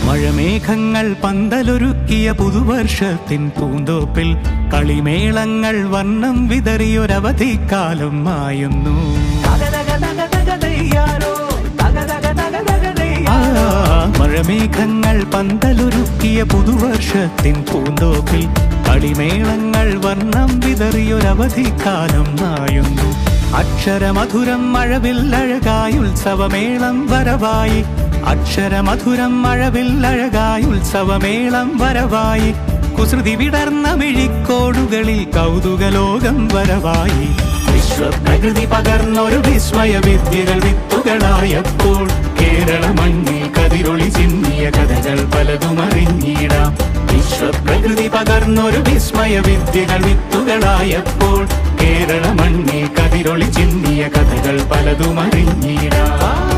മഴമേഘങ്ങൾ പന്തലൊരുക്കിയ പുതുവർഷത്തിൻ പൂന്തോപ്പിൽ കളിമേളങ്ങൾ വർണ്ണം വിതറിയൊരവധിക്കാലം മായുന്നു. മഴമേഘങ്ങൾ പന്തലൊരുക്കിയ പുതുവർഷത്തിൻ പൂന്തോപ്പിൽ കളിമേളങ്ങൾ വർണ്ണം വിതറിയൊരവധിക്കാലം മായുന്നു. അക്ഷരമധുരം മഴവില്ലഴകായി ഉത്സവമേളം വരവായി, അക്ഷരമധുരം മഴവില്ലഴകായി ഉത്സവമേളം വരവായി, കുസൃതി വിടർന്ന മിഴിക്കോടുകളിൽ കൗതുകലോകം വരവായി. വിശ്വപ്രകൃതി പകർന്നൊരു വിസ്മയ വിദ്യകൾ വിത്തുകളായപ്പോൾ കേരള മണ്ണിൽ കതിരൊളി ചിന്നിയ കഥകൾ പലതും അറിഞ്ഞിടാം. വിശ്വപ്രകൃതി പകർന്നൊരു വിസ്മയ വിദ്യകൾ വിത്തുകളായപ്പോൾ കേരള മണ്ണിൽ കതിരൊളി ചിന്നിയ കഥകൾ പലതും അറിഞ്ഞിടാം.